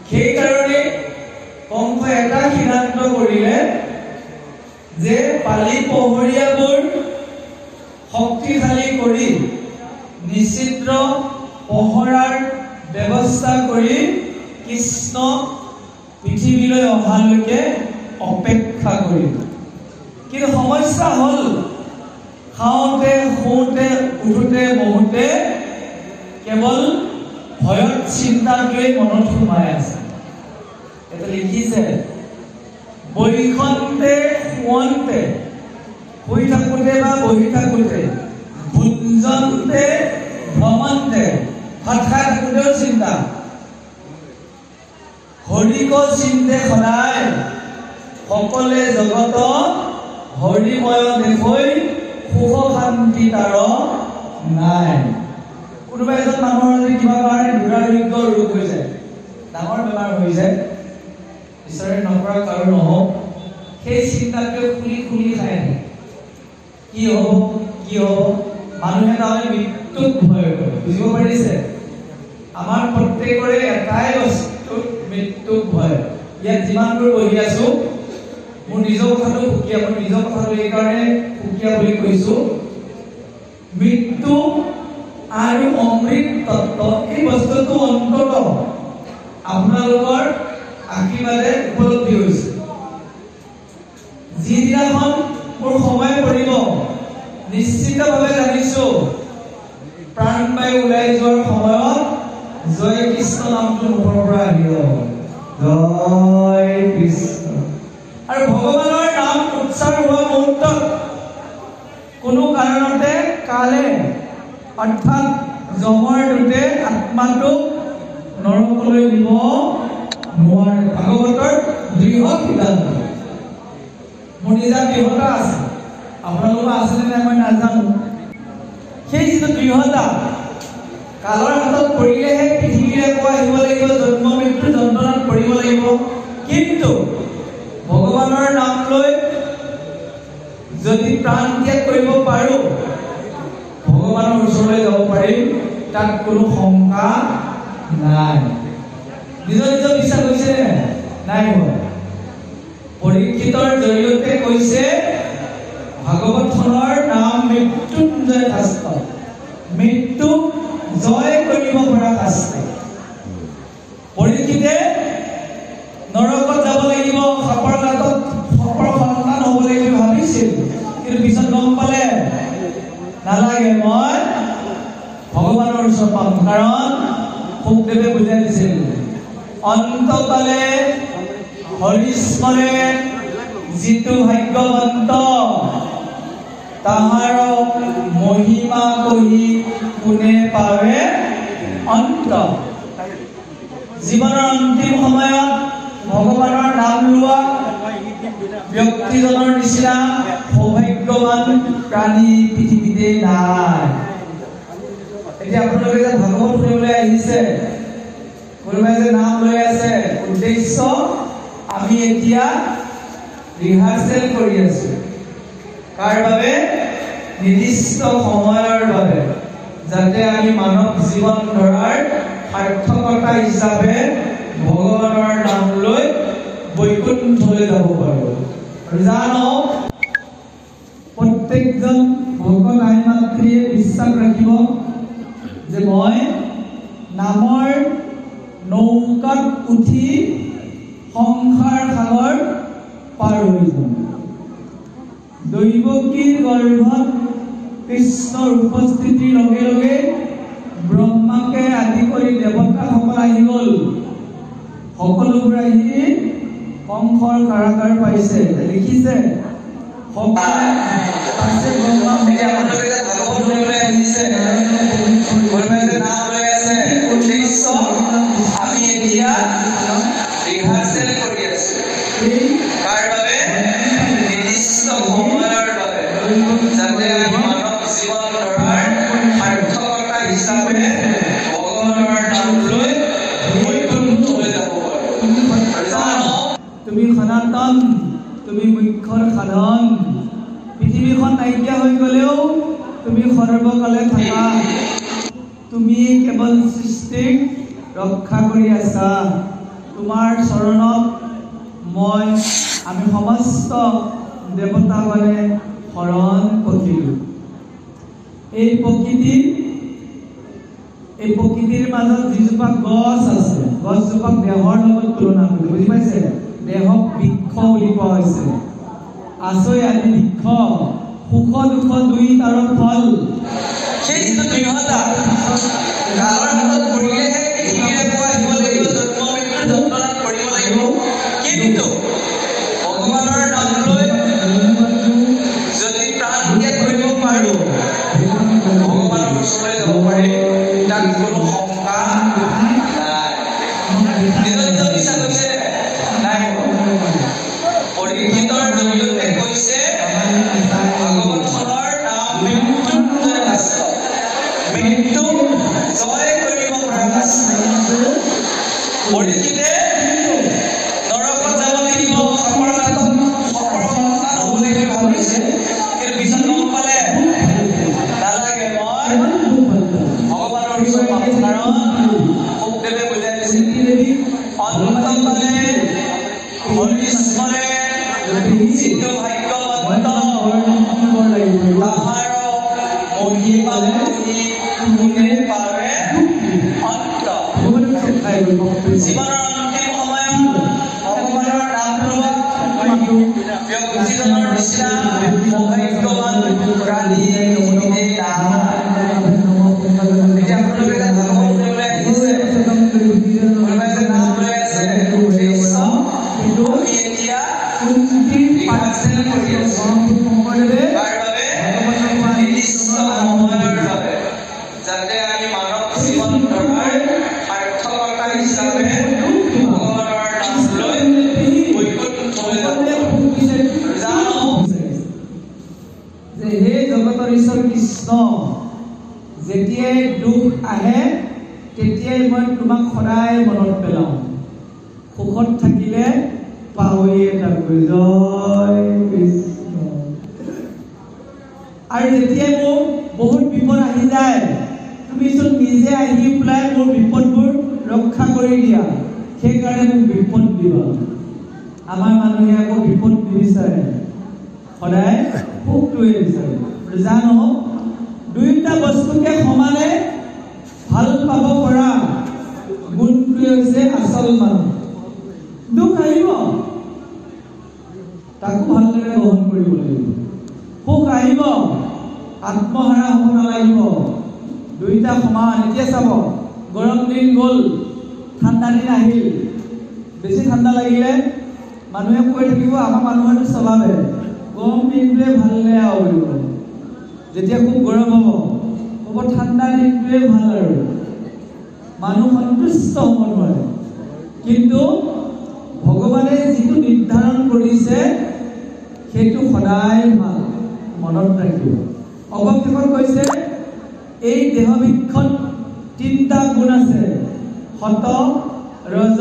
সেইকাৰণে কংসই এটা সিদ্ধান্ত কৰিলে যে পালি পহৰীয়াবোৰ শক্তিশালী কৰি নিশ্চিদ্ৰ পহৰাৰ ব্যৱস্থা কৰি কৃষ্ণ পৃথিৱীলৈ অহালৈকে অপেক্ষা কৰিল। কিন্তু সমস্যা হ'ল খাওঁতে শুওঁতে উঠোঁতে বহোঁতে কেৱল ভয়ত চিন্তাটোৱে মনত সোমাই আছে। এটা লিখিছে, বৈখন্তে শুৱন্তে, শুই থাকোঁতে বা বহি থাকোঁতে, ভুঞ্জন্তে ভ্ৰমন্তে, ভাত খাই থাকোঁতেও চিন্তা, হৰিক চিন্তে সদায়, সকলে জগত হৰিময় দেখৈ, সুখ শান্তি তাৰ নাই। কোনোবা এজন মানুহৰ যদি কিবা কাৰণে দুৰাৰোগ্য ৰোগ হৈ যায়, ডাঙৰ বেমাৰ হৈ যায়, ঈশ্বৰে নকৰা কাৰো নহওক, সেই চিন্তাটোৱে খুলি খুলি খাই থাকে। কি হ'ব কি হ'ব, মানুহে তাৰমানে মৃত্যুক ভয় কৰে। বুজিব পাৰিছে? আমাৰ প্ৰত্যেকৰে এটাই বস্তু, মৃত্যুক ভয়। ইয়াত যিমান দূৰ বহি আছো, মোৰ নিজৰ কথাটো সুকীয়া, মোৰ নিজৰ কথাটো এইকাৰণে সুকীয়া বুলি কৈছো, মৃত্যু আৰু অমৃত তত্ত্ব এই বস্তুটো অন্তত আপোনালোকৰ আশীৰ্বাদে উপলব্ধি হৈছে। যিদিনাখন মোৰ সময় পৰিব, নিশ্চিতভাৱে জানিছো প্ৰাণবায়ু ওলাই যোৱাৰ সময়ত জয় কৃষ্ণ নামটো মুখৰ পৰা আহিব। জয় কৃষ্ণ। আৰু ভগৱানৰ নাম উচ্চাৰ হোৱা মুহূৰ্তত কোনো কাৰণতে কালে অৰ্থাৎ যমৰ দূতে আত্মাটোক নৰকলৈ নিব নোৱাৰে। ভাগৱতৰ দৃঢ় সিদ্ধান্ত। মোৰ নিজা দৃঢ়তা আছে, আপোনালোকৰ আছেনে নাই মই নাজানো। সেই যিটো দৃঢ়তা, কালৰ হাতত পৰিলেহে পৃথিৱীৰে আকৌ আহিব লাগিব, জন্ম মৃত্যু যন্ত্ৰণাত পৰিব লাগিব, কিন্তু ভগৱানৰ নাম লৈ যদি প্ৰাণ ত্যাগ কৰিব পাৰো, ভগৱানৰ ওচৰলৈ যাব পাৰিম, তাত কোনো শংকা নাই। নিজৰ নিজৰ বিশ্বাস হৈছে নাই? পৰীক্ষিতৰ জৰিয়তে কৈছে ভাগৱতখনৰ নাম মৃত্যুঞ্জয় শাস্ত্ৰ, মৃত্যু জয় কৰিব পৰা শাস্ত্ৰ। পৰীক্ষিতে নৰকত যাব লাগিব, সাপৰ গাঁতত সাপৰ সন্তান হ'ব লাগিব ভাবিছিল, কিন্তু পিছত গম পালে নালাগে, মই ভগৱানৰ ওচৰত পাম। কাৰণ শুকদেৱে বুজাই দিছিল, অন্তকালে হৰিস্মৰে যিটো ভাগ্যৱন্ত, তাহাৰ মহিমা কহি কোনে পাৱে অন্ত। জীৱনৰ অন্তিম সময়ত ভগৱানৰ নাম লোৱা ব্যক্তিজনৰ নিচিনা সৌভাগ্যৱান প্ৰাণী পৃথিৱীতে নাই। এতিয়া আপোনালোকে যে ভাগৱত শুনিবলৈ আহিছে, কোনোবাই যে নাম লৈ আছে, উদ্দেশ্য আমি এতিয়া ৰিহাৰ্চেল কৰি আছো। কাৰ বাবে? নিৰ্দিষ্ট সময়ৰ বাবে, যাতে আমি মানৱ জীৱন ধৰাৰ সাৰ্থকতা হিচাপে ভগৱানৰ নাম লৈ বৈকুণ্ঠলৈ যাব পাৰো। আৰু জানো, প্ৰত্যেকজন ভকত আই মাতৃয়ে বিশ্বাস ৰাখিব যে মই নামৰ নৌকাত উঠি সংসাৰ সাগৰ পাৰ হৈ যাম। দৈৱকীৰ গৰ্ভত কৃষ্ণৰ উপস্থিতিৰ লগে লগে ব্ৰহ্মাকে আদি কৰি দেৱতাসকল আহি গ'ল। সকলোবোৰ আহি কংসৰ কাৰাগাৰ পাইছে। লিখিছে তুমি সনাতন, তুমি মুখ্যৰ সাধন। পৃথিৱীখন নাইকিয়া হৈ গ'লেও তুমি সৰ্বকালে থাকা। তুমি কেৱল সৃষ্টিক ৰক্ষা কৰি আছা। তোমাৰ চৰণত আমি সমস্ত দেৱতাগণে শৰণ পঠিলো। এই প্ৰকৃতিৰ মাজত যিজোপা গছ আছে, গছজোপাক দেহৰ লগত তুলনা কৰি, বুজি পাইছে? দেহক বৃক্ষ বুলি কোৱা হৈছে। আছৈ আদি বৃক্ষ সুখ দুখ দুইটাৰ ফল সেই যিটো দৃঢ়তা গালৰ হাতত পৰিলেহে পৃথিৱীৰে পোৱা আহিব লাগিব জন্ম মৃত্যুৰ যন্ত্ৰণাত পৰিব লাগিব কিন্তু ভগৱানৰ নাম লৈ যদি প্ৰাণ ত্যাগ কৰিব পাৰোঁ ভগৱানৰ ওচৰলৈ যাব পাৰি তাত কোনো শংকা নাই নিৰঞ্জন বিশ্বাস কৈছে নাই পৰীক্ষিতৰ জৰিয়তে কৈছে ভগৱানৰ নাম মৃত্যুঞ্জয় শাস্ত্ৰ মৃত্যু জয় কৰিব পৰা শাস্ত্ৰ পৰীক্ষিতে নৰকত যাব লাগিব সাপৰ গাঁতত সন্তান হ'ব লাগিব ভাবিছে কিন্তু পিছত গম পালে নালাগে মই ভগৱানৰ ওচৰত পাম কাৰণ শুকদেৱে বুজাই দিছে অন্তকালে হৰিস্মৰে যিটো ভাগ্যৱন্ত তাহাৰ মহিমা কোনে পাৰে অন্ত জীৱনৰ অন্তিম সময়ত ভগৱানৰ নাম লোৱা ব্যক্তিজনৰ নিচিনা সৌভাগ্যৱান প্ৰাণীয়ে নদীতে নাম এতিয়া আপোনালোকে যে ভাগৱত লৈ আহিছে কোনোবাই যে নাম লৈ আছে আমি এতিয়া কৰি আছো তাৰ বাবে নিৰ্দিষ্ট সময়ৰ বাবে যাতে আমি মানৱ জীৱন ধৰাৰ সাৰ্থকতা হিচাপে ভগৱানৰ নাম লৈ বৈকুণ্ঠলৈ যাব জানো যে হে জগতৰ ঈশ্বৰ কৃষ্ণ যেতিয়াই দুখ আহে তেতিয়াই মই তোমাক সদায় মনত পেলাওঁ সুখত থাকিলে পাহৰিয়ে থাকোঁ জয় কৃষ্ণ আৰু যেতিয়াই মোৰ বহুত বিপদ আহি যায় তুমি নিজে আহি পেলাই মোৰ বিপদবোৰ ৰক্ষা কৰি দিয়া সেইকাৰণে মোক বিপদ দিবা আমাৰ মানুহে আকৌ বিপদ নিবিচাৰে সদায় সুখটোৱে বিচাৰে জানো দুইটা বস্তুকে সমানে ভাল পাব পৰা গুণটোৱে হৈছে আচল মানুহ দুখ আহিব তাকো ভালদৰে গ্ৰহণ কৰিব লাগিব সুখ আহিব আত্মহাৰা হ'ব নালাগিব দুইটা সমান এতিয়া চাব গৰম দিন গ'ল ঠাণ্ডা দিন আহিল বেছি ঠাণ্ডা লাগিলে মানুহে কৈ থাকিব আমাৰ মানুহৰটো স্বভাৱে গৰম দিনটোৱে ভালনে আৰু বুলিব যেতিয়া খুব গৰম হ'ব ক'ব ঠাণ্ডা দিনটোৱে ভাল আৰু মানুহ সন্তুষ্ট হ'ব নোৱাৰে কিন্তু ভগৱানে যিটো নিৰ্ধাৰণ কৰিছে সেইটো সদায় ভাল মনত ৰাখিব অৱশেষত কৈছে এই দেহবৃক্ষত তিনিটা গুণ আছে সত ৰজ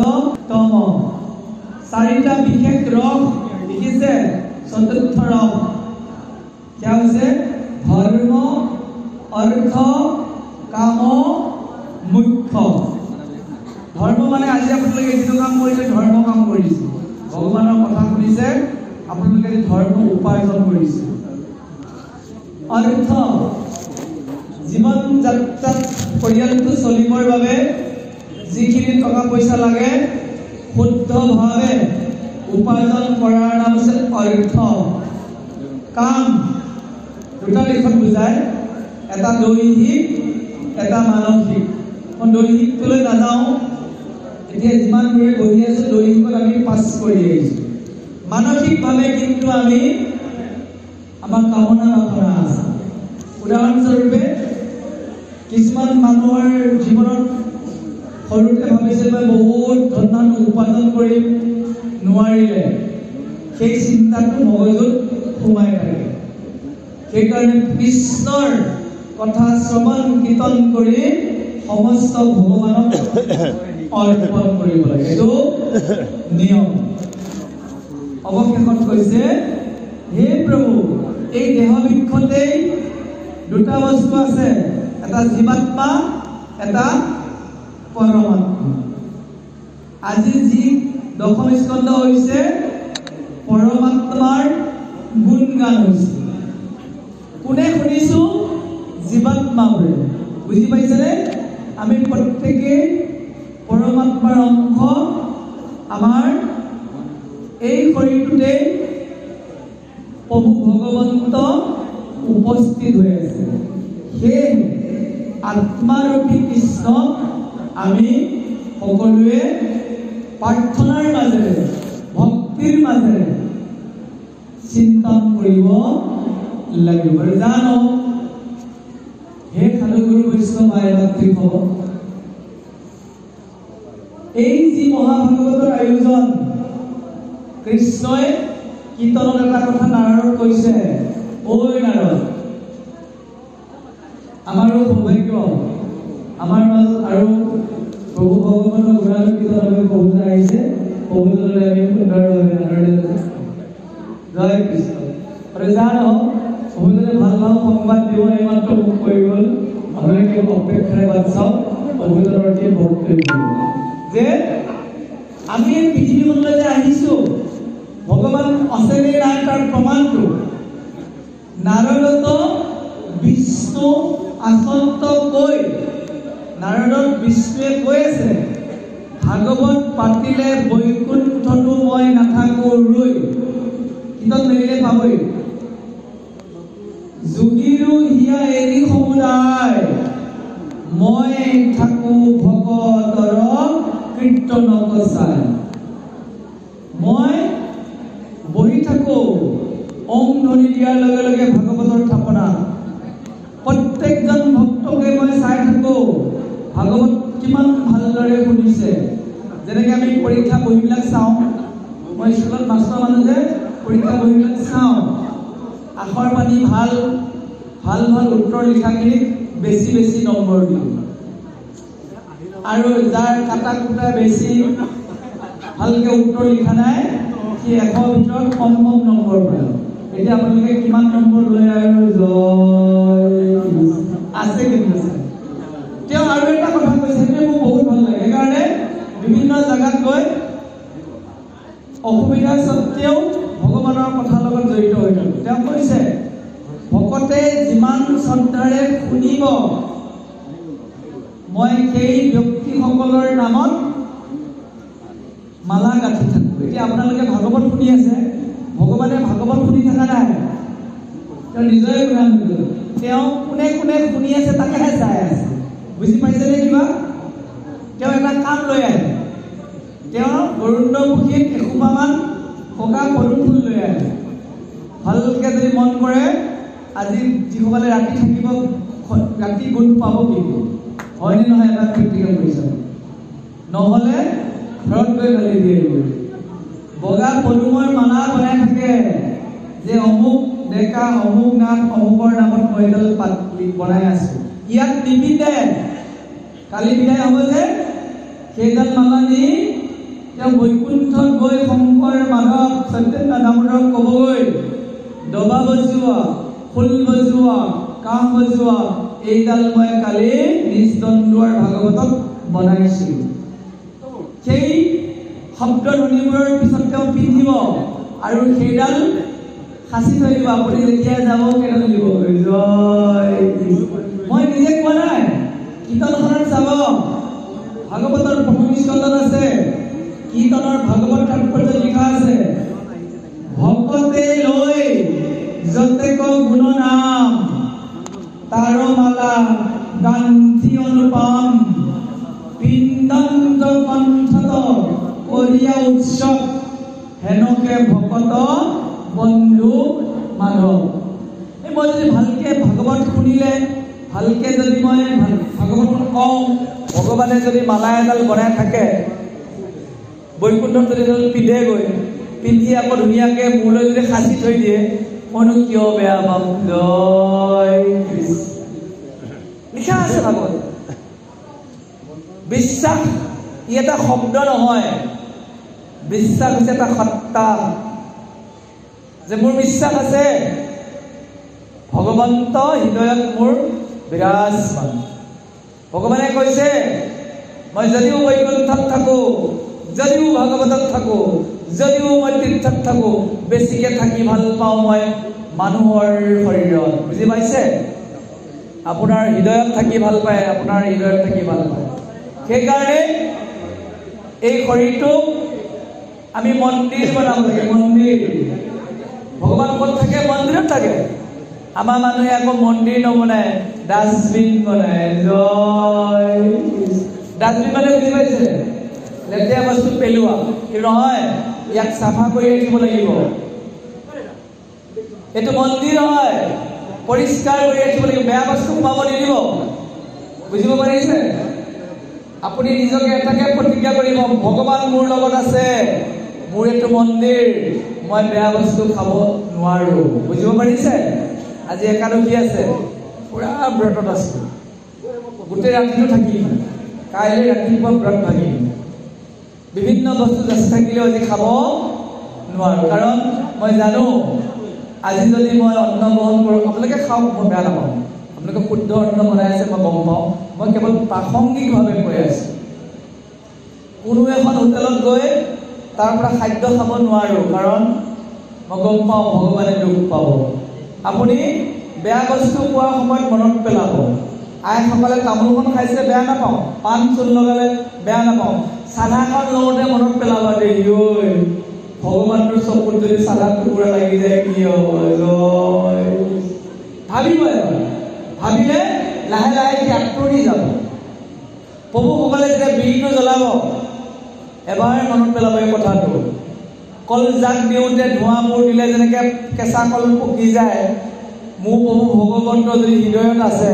তম চাৰিটা বিশেষ ৰস দেখিছে চতুৰ্থ ৰস क्या হৈছে ধৰ্ম অৰ্থ কাম মুখ্য ধৰ্ম মানে আজি আপোনালোকে যিটো কাম কৰিছে ধৰ্ম কাম কৰিছে ভগৱানৰ কথা শুনিছে আপোনালোকে ধৰ্ম উপাৰ্জন কৰিছে অৰ্থ জীৱন যাত্ৰাত পৰিয়ালটো চলিবৰ বাবে যিখিনি টকা পইচা লাগে শুদ্ধভাৱে উপাৰ্জন কৰাৰ নাম হৈছে অৰ্থ কাম দুটা দিশত বুজায় এটা দৈহিক এটা মানসিক মই দৈহিকটোলৈ নাযাওঁ এতিয়া যিমানবোৰে বহি আছোঁ দৈহিকত আমি পাছ কৰি আহিছোঁ মানসিকভাৱে কিন্তু আমি আমাৰ কামনা বাসনা আছে উদাহৰণস্বৰূপে কিছুমান মানুহৰ জীৱনত সৰুতে ভাবিছে মই বহুত ধন উপাৰ্জন কৰিম নোৱাৰিলে সেই চিন্তাটো মগজুত সোমাই থাকে সেইকাৰণে কৃষ্ণৰ কথা শ্ৰৱণ কীৰ্তন কৰি সমস্ত ভগৱানক অৰ্পণ কৰিব লাগে এইটো নিয়ম অৱশেষত কৈছে হে প্ৰভু এই দেহবৃক্ষতেই দুটা বস্তু আছে এটা জীৱাত্মা এটা পৰমাত্মা আজি যি দশম স্কন্ধ হৈছে পৰমাত্মাৰ গুণগান হৈছে কোনে শুনিছোঁ জীৱাত্মাবোৰে বুজি পাইছেনে আমি প্ৰত্যেকে পৰমাত্মাৰ অংশ আমাৰ এই শৰীৰটোতে প্ৰভু ভগৱন্ত উপস্থিত হৈ আছে। সেই আত্মাৰূপী কৃষ্ণ আমি সকলোৱে প্ৰাৰ্থনাৰ মাজেৰে ভক্তিৰ মাজেৰে চিন্তন কৰিব লাগিব। জানো হে সাধুগুৰু বৈষ্ণৱ ভাই ভাতৃভৱ, এই যি মহাভাগৱতৰ আয়োজন, কৃষ্ণই কীৰ্তনত এটা কথা নাৰদক কৈছে, ঐ নাৰদ, আমাৰো সৌভাগ্য, আমাৰ মাজত আৰু প্ৰভু ভগৱানৰ গুণানুকীৰ্তন আমি প্ৰভুজন আহিছে, প্ৰভুজনলৈ আমি সুন্দৰভাৱে নাৰদলৈ জয় কৃষ্ণ। আৰু যাৰ হওক প্ৰভুজনে ভাল ভাল সংবাদ দিব, এইমাত্ৰ মোক কৈ গ'ল, আপোনালোকে অপেক্ষাৰে বাট চাওক, প্ৰভুজনৰ অতি ভক্তি যে আমি এই পৃথিৱীখনলৈ যে আহিছোঁ, ভগৱান আছে নে নাই তাৰ প্ৰমাণটো নাৰদত বিষ্ণু আচন্ত কৈ, নাৰদত বিষ্ণুৱে কৈ আছে, ভাগৱত পাতিলে বৈকুণ্ঠতো মই নাথাকো ৰৈ, কীৰ্তন ধৰিলে পাবই, যোগীৰো হিয়া এৰি সমুদায়, মই থাকো ভকতৰ কীৰ্তন কচাই। মই বহি থাকো ওম ধ্বনি দিয়াৰ লগে লগে ভাগৱতৰ থাপনা, প্ৰত্যেকজন ভক্তকে মই চাই থাকো ভাগৱত কিমান ভালদৰে শুনিছে। যেনেকৈ আমি পৰীক্ষা বহিবিলাক চাওঁ, মই স্কুলত মাষ্টৰ মানুহ যে পৰীক্ষা বহিবিলাক চাওঁ, আখৰ পানী ভাল ভাল ভাল উত্তৰ লিখাখিনিক বেছি বেছি নম্বৰ দিওঁ, আৰু যাৰ কাটা কুটা বেছি ভালকৈ উত্তৰ লিখা নাই সি 100 ভিতৰত কম কম নম্বৰ পায়। এতিয়া আপোনালোকে কিমান নম্বৰ লয় আৰু জয় আছে কিন্তু তেওঁ আৰু এটা কথা কৈছে, সেইটোৱে মোক বহুত ভাল লাগে। সেইকাৰণে বিভিন্ন জেগাত গৈ অসুবিধা স্বত্তেও ভগৱানৰ কথাৰ লগত জড়িত হৈ থাকোঁ। তেওঁ কৈছে ভকতে যিমান শ্ৰদ্ধাৰে শুনিব, মই সেই ব্যক্তিসকলৰ নামত মালা গাঁঠি থাকোঁ। এতিয়া আপোনালোকে ভাগৱত শুনি আছে, ভগৱানে ভাগৱত শুনি থকা নাই, তেওঁ নিজৰে গুণান দিলে, তেওঁ কোনে কোনে শুনি আছে তাকেহে চাই আছে। বুজি পাইছেনে কিবা? তেওঁ এটা কাম লৈ আহে, তেওঁ বৰুণ্ডমুখীত এসোপামান ককা পদুম ফুল লৈ আহে। ভালকৈ যদি মন কৰে, আজি যিসকলে ৰাতি থাকিব ৰাতি গোন্ধ পাব কিন্তু, হয়নে নহয় এবাৰ প্ৰেক্টিকেল কৰিছে, নহ'লে ঘৰত গৈ গালি দিয়ে। বগা পদুমৰ মালা বনাই থাকে যে অমুক ডেকা অমুক নাম অমুকৰ নামত মই এডাল পাত বনাই আছো, ইয়াত নিপিতে, কালি বিদায় হ'ব যে সেইডাল মালা নি তেওঁ বৈকুণ্ঠত গৈ শংকৰ মাধৱ সত্যেন্দ্ৰ দামোদৰক ক'বগৈ, ডবা বজোৱা, খোল বজোৱা, কাঁহ বজোৱা, এইডাল মই কালি নিজ দণ্ডুৱাৰ ভাগৱতত বনাইছিলোঁ। সেই শব্দধ্বনিবোৰৰ পিছত তেওঁ পিন্ধিব আৰু সেইডাল সাঁচি থৈ দিব। আপুনি যেতিয়া যাব সেইডাল দিব, জয়। মই নিজে কোৱা নাই, কীৰ্তনখনত চাব, ভাগৱতৰ প্ৰথম স্কন্ধত আছে, কীৰ্তনৰ ভাগৱত তাৎপৰ্য লিখা আছে, ভকতে লৈ যতেক গুণ নাম, তাৰ মালা গান্ধী অনুপম, পিণ্ডন্ত কণ্ঠত কৰিয়া উৎসৱ, হেনকে ভকত বন্ধু মাধৱ। এই মই যদি ভালকৈ ভাগৱত শুনিলে, ভালকৈ যদি মই ভাগৱতখন কওঁ, ভগৱানে যদি মালা এডাল বনাই থাকে, বৈকুণ্ঠত যদি এডাল পিন্ধেগৈ, পিন্ধি আকৌ ধুনীয়াকৈ মূৰলৈ যদি সাঁচি থৈ দিয়ে, মইনো কিয় বেয়া পাম। জয় কৃষ্ণ। লিখা আছে ভাগৱত। বিশ্বাস ই এটা শব্দ নহয়, বিশ্বাস হৈছে এটা সত্তা, যে মোৰ বিশ্বাস আছে ভগৱন্ত হৃদয়ত মোৰ বিৰাজমান। ভগৱানে কৈছে মই যদিও বৈকুণ্ঠত থাকোঁ, যদিও ভাগৱতত থাকোঁ, যদিও মই তীৰ্থত থাকোঁ, বেছিকৈ থাকি ভাল পাওঁ মই মানুহৰ শৰীৰত। বুজি পাইছে? আপোনাৰ হৃদয়ত থাকি ভাল পায়, আপোনাৰ হৃদয়ত থাকি ভাল পায়। সেইকাৰণে এই শৰীৰটো আমি মন্দিৰ বনাব লাগে। মন্দিৰ ভগৱান ক'ত থাকে? মন্দিৰত থাকে। আমাৰ মানুহে আকৌ মন্দিৰ নবনায়, ডাষ্টবিন বনায়। জয় ডাষ্টবিন মানে বুজি পাইছে? লেতেৰা বস্তু পেলোৱা। কিন্তু নহয়, ইয়াক চাফা কৰি ৰাখিব লাগিব। এইটো মন্দিৰ নহয়, পৰিষ্কাৰ কৰি ৰাখিব লাগিব, বেয়া বস্তু সোমাব নিদিব। বুজিব পাৰিছে? আপুনি নিজকে এটাকে প্ৰতিজ্ঞা কৰিব, ভগৱান মোৰ লগত আছে, মোৰ এইটো মন্দিৰ, মই বেয়া বস্তু খাব নোৱাৰো। বুজিব পাৰিছে? আজি একাদশী আছে, পুৰা ব্ৰতত আছো, গোটেই ৰাতিটো থাকিম, কাইলৈ ৰাতিপুৱা ব্ৰত ভাগিম। বিভিন্ন বস্তু যাচি থাকিলেও আজি খাব নোৱাৰো, কাৰণ মই জানো আজি যদি মই অন্ন গ্ৰহণ কৰোঁ, আপোনালোকে খাওক, মই বেয়া নাপাওঁ, আপোনালোকে শুদ্ধ অন্ন বনাই আছে মই গম পাওঁ, মই কেৱল প্ৰাসংগিকভাৱে কৈ আছো। কোনো এখন হোটেলত গৈ তাৰ পৰা খাদ্য খাব নোৱাৰো, কাৰণ মই গম পাওঁ ভগৱানে দুখ পাব। আপুনি বেয়া বস্তু খোৱাৰ সময়ত মনত পেলাব। আইসকলে তামোলখন খাইছে বেয়া নাপাওঁ, পাণ চূল লগালে বেয়া নাপাওঁ, চাধাখন লওঁতে মনত পেলাব, দেৰি ঐ ভগৱানটোৰ চকুত যদি চাধা টুকুৰা লাগি যায় কি হ'ব? ভাবিব, ভাবিলে লাহে লাহে সি আঁতৰি যাব। প্ৰভুসকলে যেতিয়া বিৰিটো জ্বলাব, এবাৰ মনত পেলাব এই কথাটো। কল জাক দিওঁতে ধোঁৱাবোৰ দিলে যেনেকে কেঁচা কল পকি যায়, মোৰ প্ৰভু ভগৱন্ত যদি হৃদয়ত আছে,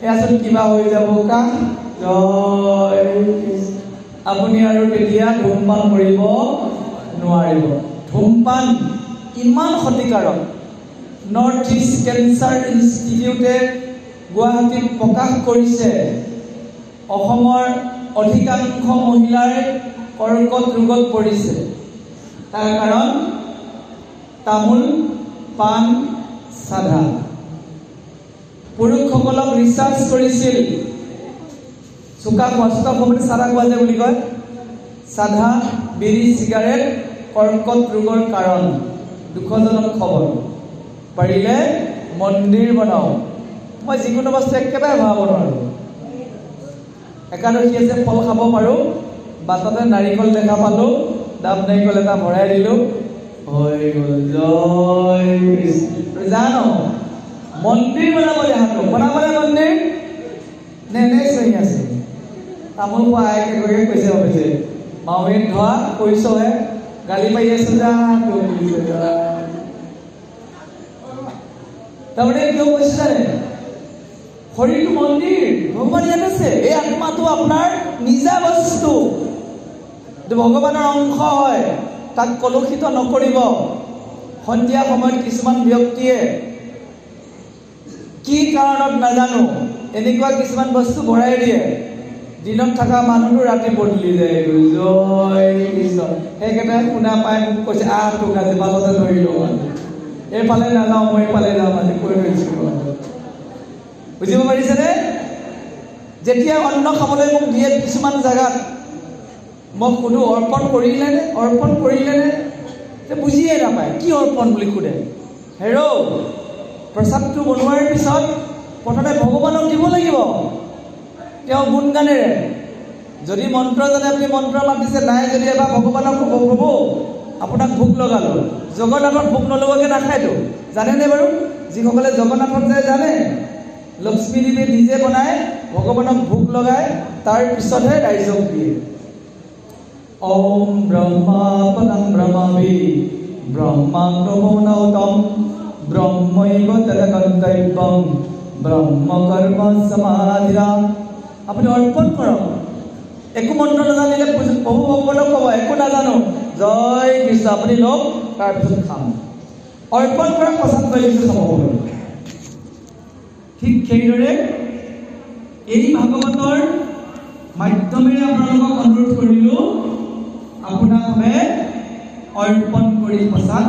এয়াচোন কিবা হৈ যাব কা। জয় আপুনি আৰু তেতিয়া ধূমপান কৰিব নোৱাৰিব। ধূমপান ইমান ক্ষতিকাৰক, নৰ্থ ইষ্ট কেঞ্চাৰ ইনষ্টিটিউটে গুৱাহাটীত প্ৰকাশ কৰিছে, অসমৰ অধিকাংশ মহিলাৰ কৰ্কট ৰোগত পৰিছে। তাৰ কাৰণ তামোল, পাণ, চাধা। পুৰুষসকলক ৰিচাৰ্চ কৰিছিল, চোকা কষ্ট সময়ত চাধা খোৱা যায় বুলি কয়, চাধা, বিড়ি, চিগাৰেট কৰ্কট ৰোগৰ কাৰণ। দুখজনক খবৰ। পাৰিলে মন্দিৰ বনাও। মই যিকোনো বস্তু একেবাৰে ভৰাব নোৱাৰো। একাদশী আছে, ফল খাব পাৰো, বাটতে নাৰিকল দেখা পালো, দাব নাৰিকল এটা ভৰাই দিলো, হৈ গ'ল। জয় জানো মন্দিৰ বনাব দেহাটো, বনাবলে মন্দিৰ নে এনেই চহি আছে? তামোল খোৱা আইকে গৈ কৈছে, ভাবিছে মাউৰিত ধোৱা কৈছহে, গালি পাৰি আছো যা। তাৰমানে কিয় কৈছে জানে? শৰীৰটো মন্দিৰ, ভগৱান ইয়াত আছে। এই আত্মাটো আপোনাৰ নিজা বস্তু, ভগৱানৰ অংশ হয়, তাক কলুষিত নকৰিব। সন্ধিয়া সময়ত কিছুমান ব্যক্তিয়ে কি কাৰণত নাজানো এনেকুৱা কিছুমান বস্তু ভৰাই দিয়ে, দিনত থকা মানুহটো ৰাতি বদলি যায়। জয় কৃষ্ণ। সেইকেইটাই শুনা পাই মোক কৈছে, তোক আজি বাটতে ধৰি লওঁ, এইফালে নাযাওঁ, মই এইফালে যাওঁ, আজি কৈ থৈছো। বুজিব পাৰিছেনে? যেতিয়া অন্ন খাবলৈ মোক দিয়ে কিছুমান জেগাত, মই সুধো অৰ্পণ কৰিলেনে, অৰ্পণ কৰিলেনে? বুজিয়ে নাপায় কি অৰ্পণ বুলি সোধে। হেৰৌ, প্ৰসাদটো বনোৱাৰ পিছত প্ৰথমে ভগৱানক দিব লাগিব, তেওঁ গুণগানেৰে। যদি মন্ত্ৰ জানে আপুনি মন্ত্ৰ মাতিছে, নাই যদি এবাৰ ভগৱানক ক'ব, প্ৰভু আপোনাক ভোক লগালো। জগন্নাথত ভোক নলগাকে নাখায়তো, জানেনে বাৰু? যিসকলে জগন্নাথত যায় জানে, লক্ষ্মী দেৱীয়ে নিজে বনাই ভগৱানক ভোক লগায়, তাৰ পিছতহে ৰাইজক দিয়ে। ওম ব্ৰহ্মা পদং ব্ৰহ্মাবি ব্ৰহ্মাগ্নমৌনৌতম ব্ৰহ্মৈব তদগন্তব্যম ব্ৰহ্ম কৰ্ম সমাধিৰা। আপুনি অৰ্পণ কৰক। একো মন্ত্ৰ নাজানিলে প্ৰভু ভগৱানক ক'ব, একো নাজানো, জয় কৃষ্ণ, আপুনি লওক, তাৰপিছত খাম। অৰ্পণ কৰা প্ৰসাদ পাইছে খাব। ঠিক সেইদৰে এই ভাগৱতৰ মাধ্যমেৰে আপোনালোকক অনুৰোধ কৰিলো, আপোনালোকে অৰ্পণ কৰি প্ৰসাদ